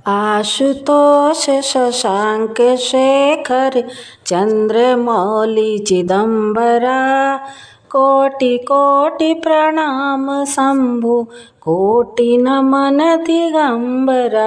आशुतोष शशांक शेखर चंद्रमौली चिदंबरा कोटि कोटि प्रणाम शंभु कोटि नमन दिगंबरा।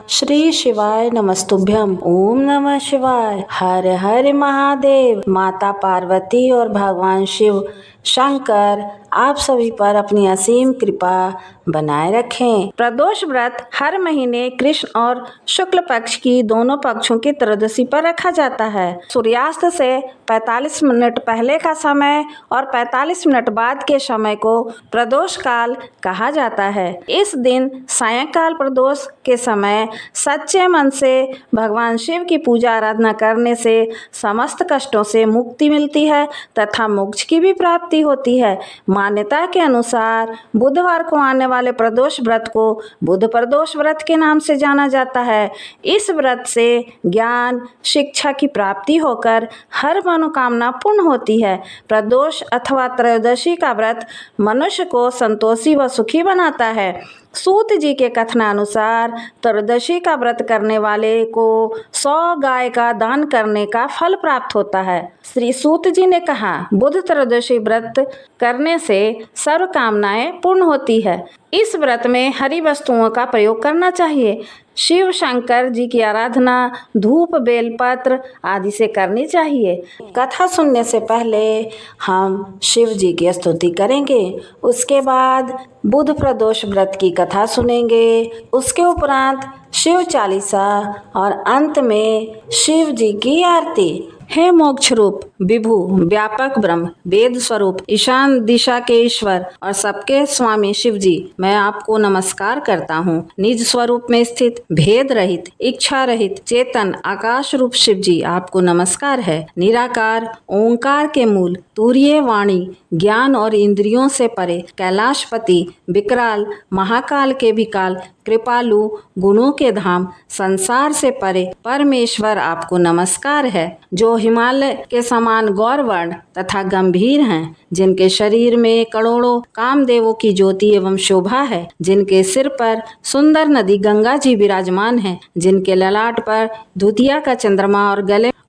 श्री शिवाय नमस्तुभ्यम। ओम नमः शिवाय। हर हर महादेव। माता पार्वती और भगवान शिव शंकर आप सभी पर अपनी असीम कृपा बनाए रखें। प्रदोष व्रत हर महीने कृष्ण और शुक्ल पक्ष की दोनों पक्षों की त्रयोदशी पर रखा जाता है। सूर्यास्त से 45 मिनट पहले का समय और 45 मिनट बाद के समय को प्रदोष काल कहा जाता है। इस दिन सायंकाल प्रदोष के समय सच्चे मन से भगवान शिव की पूजा आराधना करने से समस्त कष्टों से मुक्ति मिलती है तथा मोक्ष की भी प्राप्ति होती है। मान्यता के अनुसार बुधवार को आने वाले प्रदोष व्रत को बुध प्रदोष व्रत के नाम से जाना जाता है। इस व्रत से ज्ञान शिक्षा की प्राप्ति होकर हर मनोकामना पूर्ण होती है। प्रदोष अथवा त्रयोदशी का व्रत मनुष्य को संतोषी व सुखी बनाता है। सूत जी के कथनानुसार त्रयोदशी का व्रत करने वाले को 100 गाय का दान करने का फल प्राप्त होता है। श्री सूत जी ने कहा, बुध त्रयोदशी व्रत करने से सर्व कामनाएं पूर्ण होती है। इस व्रत में हरी वस्तुओं का प्रयोग करना चाहिए। शिव शंकर जी की आराधना धूप बेलपत्र आदि से करनी चाहिए। कथा सुनने से पहले हम शिव जी की स्तुति करेंगे। उसके बाद बुध प्रदोष व्रत की कथा सुनेंगे। उसके उपरांत शिव चालीसा और अंत में शिव जी की आरती। हे मोक्ष रूप विभु व्यापक ब्रह्म वेद स्वरूप ईशान दिशा के ईश्वर और सबके स्वामी शिव जी, मैं आपको नमस्कार करता हूँ। निज स्वरूप में स्थित भेद रहित इच्छा रहित चेतन आकाश रूप शिव जी, आपको नमस्कार है। निराकार ओंकार के मूल तूर्य वाणी ज्ञान और इंद्रियों से परे कैलाशपति विकराल महाकाल के भी काल कृपालु गुणों के धाम संसार से परे परमेश्वर, आपको नमस्कार है। जो हिमालय के समान गौरवर्ण तथा गंभीर हैं, जिनके शरीर में करोड़ों कामदेवों की ज्योति एवं शोभा है, जिनके सिर पर सुंदर नदी गंगा जी विराजमान हैं, जिनके ललाट पर धुतिया का चंद्रमा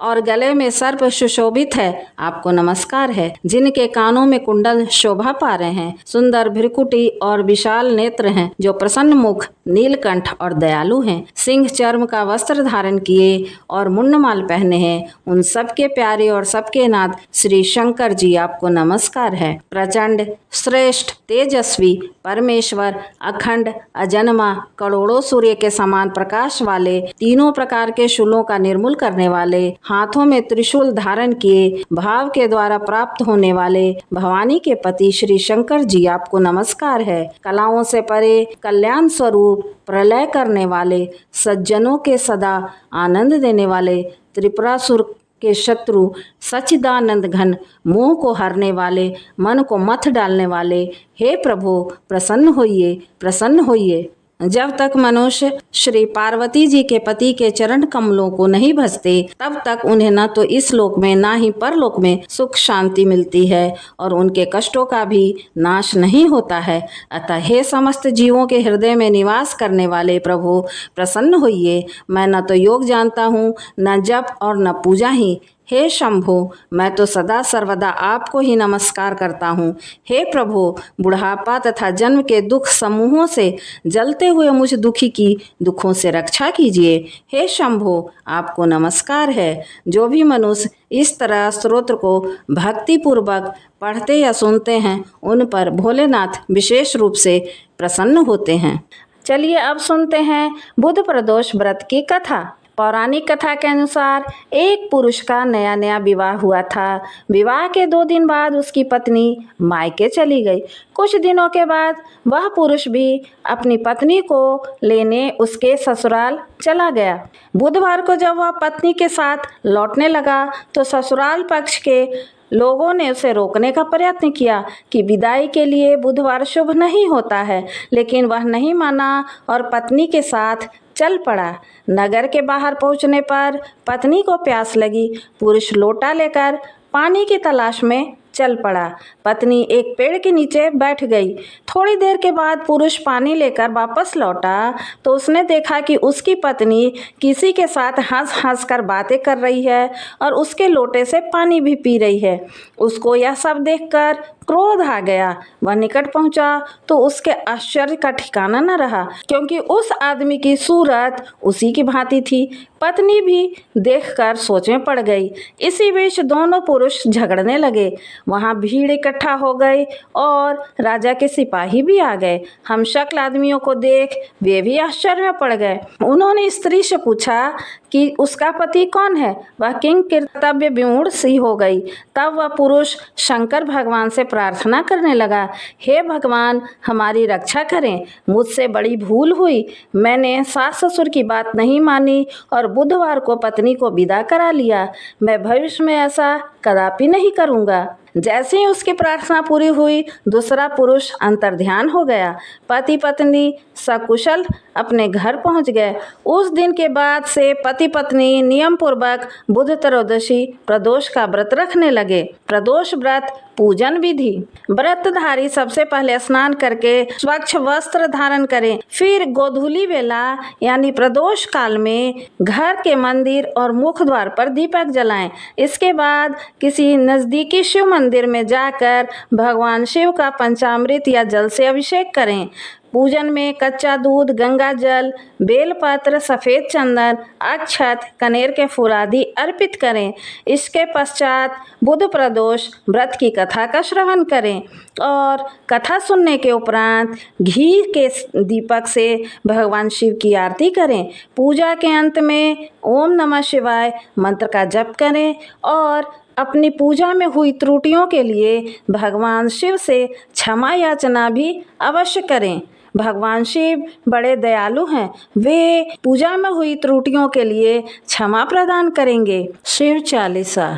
और गले में सर्प सुशोभित है, आपको नमस्कार है। जिनके कानों में कुंडल शोभा पा रहे हैं, सुंदर भ्रिकुटी और विशाल नेत्र हैं, जो प्रसन्न मुख नीलकंठ और दयालु हैं, सिंह चर्म का वस्त्र धारण किए और मुंडमाल पहने हैं, उन सबके प्यारे और सबके नाथ श्री शंकर जी, आपको नमस्कार है। प्रचंड श्रेष्ठ तेजस्वी परमेश्वर अखंड अजन्मा करोड़ों सूर्य के समान प्रकाश वाले तीनों प्रकार के शूलों का निर्मूल करने वाले हाथों में त्रिशूल धारण किए भाव के द्वारा प्राप्त होने वाले भवानी के पति श्री शंकर जी, आपको नमस्कार है। कलाओं से परे कल्याण स्वरूप प्रलय करने वाले सज्जनों के सदा आनंद देने वाले त्रिपुरासुर के शत्रु सच्चिदानंद घन मोह को हरने वाले मन को मथ डालने वाले, हे प्रभु प्रसन्न होइए प्रसन्न होइए। जब तक मनुष्य श्री पार्वती जी के पति के चरण कमलों को नहीं भजते, तब तक उन्हें न तो इस लोक में ना ही परलोक में सुख शांति मिलती है और उनके कष्टों का भी नाश नहीं होता है। अतः हे समस्त जीवों के हृदय में निवास करने वाले प्रभु प्रसन्न होइए। मैं न तो योग जानता हूँ, न जप और न पूजा ही। हे शंभो, मैं तो सदा सर्वदा आपको ही नमस्कार करता हूँ। हे प्रभु, बुढ़ापा तथा जन्म के दुख समूहों से जलते हुए मुझ दुखी की दुखों से रक्षा कीजिए। हे शंभो, आपको नमस्कार है। जो भी मनुष्य इस तरह स्तोत्र को भक्तिपूर्वक पढ़ते या सुनते हैं, उन पर भोलेनाथ विशेष रूप से प्रसन्न होते हैं। चलिए अब सुनते हैं बुध प्रदोष व्रत की कथा। पौराणिक कथा के अनुसार एक पुरुष का नया नया विवाह हुआ था। विवाह के 2 दिन बाद उसकी पत्नी मायके चली गई। कुछ दिनों के बाद वह पुरुष भी अपनी पत्नी को लेने उसके ससुराल चला गया। बुधवार को जब वह पत्नी के साथ लौटने लगा तो ससुराल पक्ष के लोगों ने उसे रोकने का प्रयत्न किया कि विदाई के लिए बुधवार शुभ नहीं होता है, लेकिन वह नहीं माना और पत्नी के साथ चल पड़ा। नगर के बाहर पहुंचने पर पत्नी को प्यास लगी। पुरुष लोटा लेकर पानी की तलाश में चल पड़ा। पत्नी एक पेड़ के नीचे बैठ गई। थोड़ी देर के बाद पुरुष पानी लेकर वापस लौटा तो उसने देखा कि उसकी पत्नी किसी के साथ हंस हंस कर बातें कर रही है और उसके लोटे से पानी भी पी रही है। उसको यह सब देखकर क्रोध आ गया। वह निकट पहुंचा तो उसके आश्चर्य का ठिकाना न रहा, क्योंकि उस आदमी की सूरत उसी की भांति थी। पत्नी भी देखकर सोच में पड़ गई। इसी बीच दोनों पुरुष झगड़ने लगे। वहां भीड़ इकट्ठा हो गई और राजा के सिपाही भी आ गए। हमशक्ल आदमियों को देख वे भी आश्चर्य में पड़ गए। उन्होंने स्त्री से पूछा कि उसका पति कौन है। वह किंग कर्तव्य विमूढ़ सी हो गई। तब वह पुरुष शंकर भगवान से प्रार्थना करने लगा, हे भगवान, हमारी रक्षा करें। मुझसे बड़ी भूल हुई। मैंने सास ससुर की बात नहीं मानी और बुधवार को पत्नी को विदा करा लिया। मैं भविष्य में ऐसा कदापि नहीं करूँगा। जैसे ही उसकी प्रार्थना पूरी हुई, दूसरा पुरुष अंतर्ध्यान हो गया। पति पत्नी सकुशल अपने घर पहुंच गए। उस दिन के बाद से पति पत्नी नियम पूर्वक बुध त्रयोदशी प्रदोष का व्रत रखने लगे। प्रदोष व्रत पूजन विधि। व्रतधारी सबसे पहले स्नान करके स्वच्छ वस्त्र धारण करें। फिर गोधूली बेला यानी प्रदोष काल में घर के मंदिर और मुख द्वार पर दीपक जलाएं। इसके बाद किसी नज़दीकी शिव मंदिर में जाकर भगवान शिव का पंचामृत या जल से अभिषेक करें। पूजन में कच्चा दूध, गंगा जल, बेलपत्र, सफ़ेद चंदन, अक्षत, कनेर के फूल आदि अर्पित करें। इसके पश्चात बुध प्रदोष व्रत की कथा का श्रवण करें और कथा सुनने के उपरांत घी के दीपक से भगवान शिव की आरती करें। पूजा के अंत में ओम नमः शिवाय मंत्र का जप करें और अपनी पूजा में हुई त्रुटियों के लिए भगवान शिव से क्षमा याचना भी अवश्य करें। भगवान शिव बड़े दयालु हैं। वे पूजा में हुई त्रुटियों के लिए क्षमा प्रदान करेंगे। शिव चालीसा।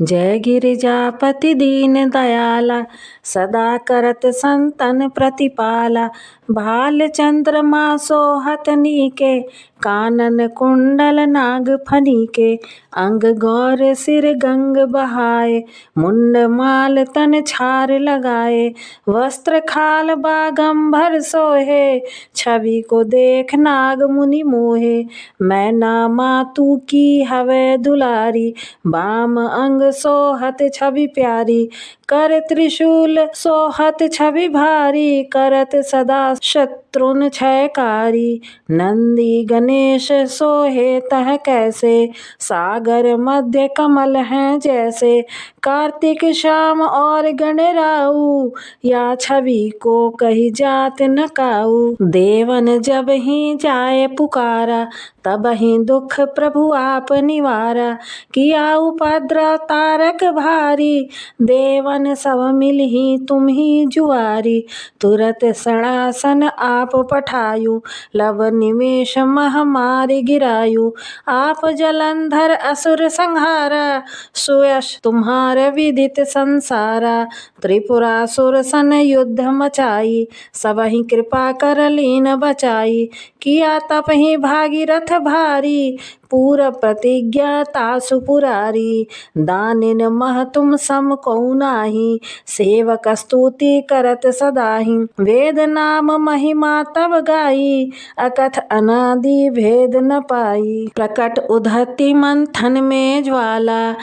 जय गिरिजापति दीन दयाला, सदा करत संतन प्रतिपाला। भाल चंद्रमा सोहत नीके, कानन कुंडल नाग फनीके। अंग गौर सिर गंग बहाए, मुंड माल तन छार लगाए। वस्त्र खाल बागंबर सोहे, छवि को देख नाग मुनि मोहे। मैना मातु की हवे दुलारी, बाम अंग सोहत छवि प्यारी। कर त्रिशूल सोहत छवि भारी, करत सदा शत्रुन क्षयकारी। नंदी गणेश सोहे तह कैसे, सागर मध्य कमल हैं जैसे। कार्तिक श्याम और गणराऊ, या छवि को कही जात न काऊ। देवन जब ही जाए पुकारा, तब ही दुख प्रभु आप निवारा। किया उपद्रव तारक भारी, देवन सब मिल ही तुम ही जुआरी। तुरत सणासन आप पठायु, लव निमेष महामारी गिरायु। आप जलंधर असुर संहारा, सुयश तुम्हारे विदित संसारा। त्रिपुरासुर सन युद्ध मचाई, सबहि कृपा कर लीन बचाई। किया तप ही भागीरथ भारी, पूर प्रतिज्ञा तासु पुरारी। दानिन मह तुम सम कौ नाही, सेवक स्तुति करत सदाहि। वेद नाम महिमा तब गाई, अकथ अनादि भेद न पाई। प्रकट उद्धति मंथन में ज्वाला,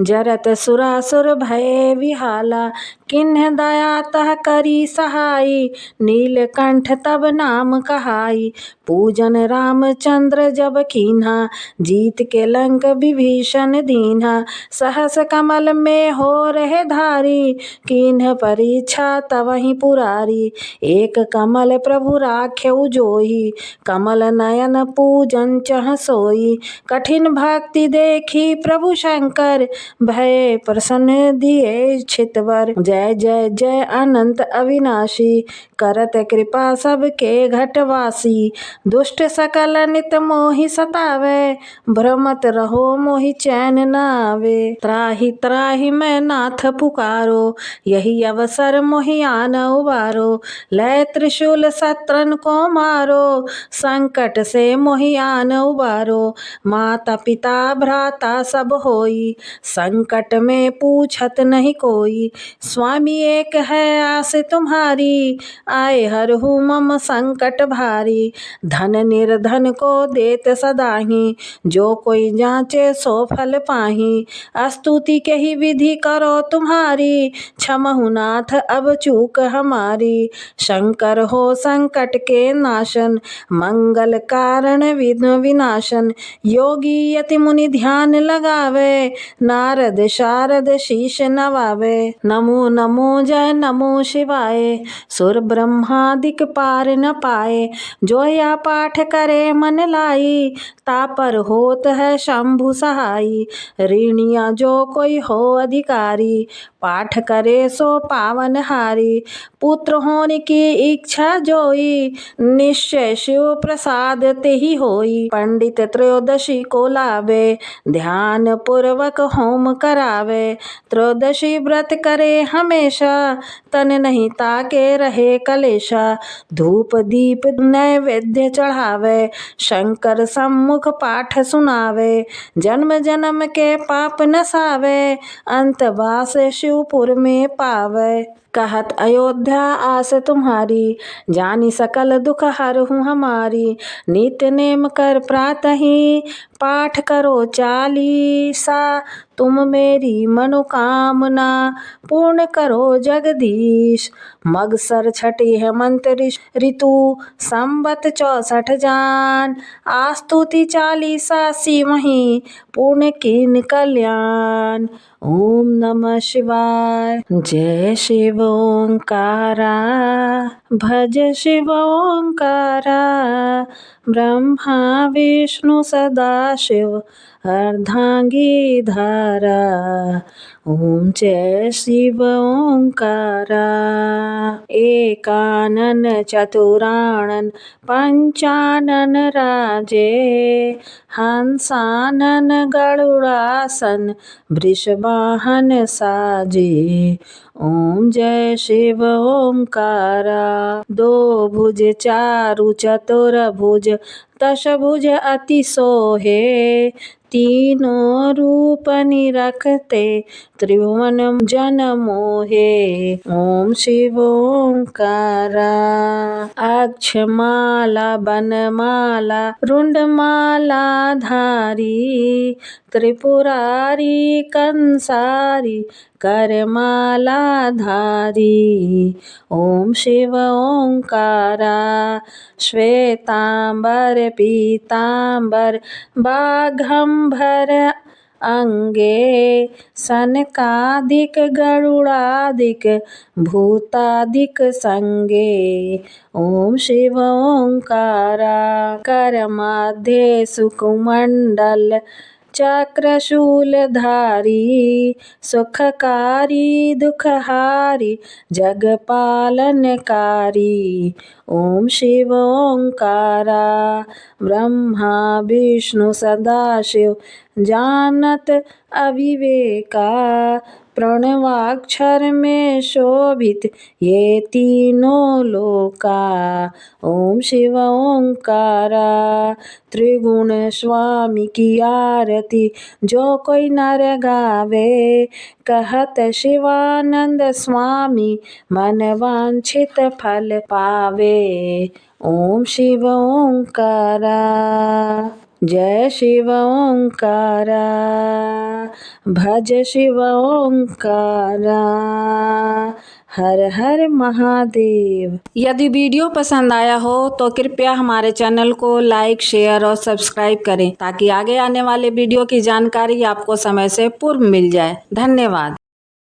जरत सुरासुर भय विहाला। किन्ह दया तह करी सहाई, नीलकंठ तब नाम कहाई। पूजन रामचंद्र जब कीन्हा, जीत के लंक विभीषण दीन्हा। सहस कमल में हो रहे धारी, कीन्ह परीक्षा तवहि पुरारी। एक कमल प्रभु राख्यउ जोही, कमल नयन पूजन चह सोई। कठिन भक्ति देखी प्रभु शंकर, भय प्रसन्न दिए छितवर। जय जय जय जय अनंत अविनाशी, करत कृपा सबके घटवासी। दुष्ट सकल नित मोहि सतावे, भ्रमत रहो मोहि चैन न आवे। त्राहि त्राहि मैं नाथ पुकारो, यही अवसर मोहि आन उबारो। लय त्रिशूल शत्रन को मारो, संकट से मोहि आन उबारो। माता पिता भ्राता सब होई, संकट में पूछत नहीं कोई। स्वामी एक है आस तुम्हारी, आए हरहु मम संकट भारी। धन निर्धन को देत सदाही, जो कोई जांचे सो फल पाही। स्तुति के ही विधि करो तुम्हारी, क्षमहु नाथ अब चूक हमारी। शंकर हो संकट के नाशन, मंगल कारण विघ्न विनाशन। योगी यति मुनि ध्यान लगावे, नारद शारद शीश नवावे। नमो नमो जय नमो शिवाय, सुर ब्रह्मादिक पार न पाए। जो या पाठ करे मन लाई, तापर होत है शंभु सहाई। ऋणिया जो कोई हो अधिकारी, पाठ करे सो पावन हारी। पुत्र होने की इच्छा जोई, निश्चय शिव प्रसाद तेहि होई। पंडित त्रयोदशी को लावे, ध्यान पूर्वक होम करावे। त्रयोदशी व्रत करे हमेशा, तन नहीं ताके रहे कलेशा। धूप दीप नैवेद्य चढ़ावे, शंकर सम्मुख पाठ सुनावे। जन्म जन्म के पाप नसावे, अंत वास शिवपुर में पावे। कहत अयोध्या आस तुम्हारी, जानी सकल दुख हरहु हमारी। नित्य नेम कर प्रातहि, पाठ करो चालीसा। तुम मेरी मनोकामना, पूर्ण करो जगदीश। मगसर छठी हेमंत ऋतु, संबत 64 जान। आस्तुति चालीसा सिमहि, पूर्ण कीन कल्याण। ओम नमः शिवाय। जय शिव ओंकारा, भज शिव ओंकारा। ब्रह्मा विष्णु सदा शिव, अर्धांगी धारा। ओम जय शिव ओंकारा। एकानन चतुरानन पंचानन राजे, हंसानन गरुड़ासन वृषवाहन साजे। ओम जय शिव ओंकारा। दो भुज चारु चतुर भुज, दश भुज अति सोहे। तीनों रूप निरखते, त्रिभुवन जन मोहे। ओम शिव ओंकारा। अक्षमाला बनमाला रुंडमाला धारी, त्रिपुरारी कंसारी करमाला धारी। ओम शिव ओंकारा। श्वेतांबर पीतांबर बाघंबर अंगे, सनकादिक गरुड़ादिक भूतादिक संगे। ओम शिव ओंकारा। कर मध्य सुकुमंडल चक्रशूलधारी, सुखकारी दुखहारी जगपालनकारी। ओम शिव ओंकारा। ब्रह्मा विष्णु सदाशिव, जानत अविवेका। प्रणवाक्षर में शोभित ये तीनों लोका। ओम शिव ओंकारा। त्रिगुण स्वामी की आरती, जो कोई नर गावे। कहत शिवानंद स्वामी, मन वांछित फल पावे। ओम शिव ओंकारा। जय शिव ओंकारा, भज शिव ओंकारा। हर हर महादेव। यदि वीडियो पसंद आया हो तो कृपया हमारे चैनल को लाइक, शेयर और सब्सक्राइब करें, ताकि आगे आने वाले वीडियो की जानकारी आपको समय से पूर्व मिल जाए। धन्यवाद।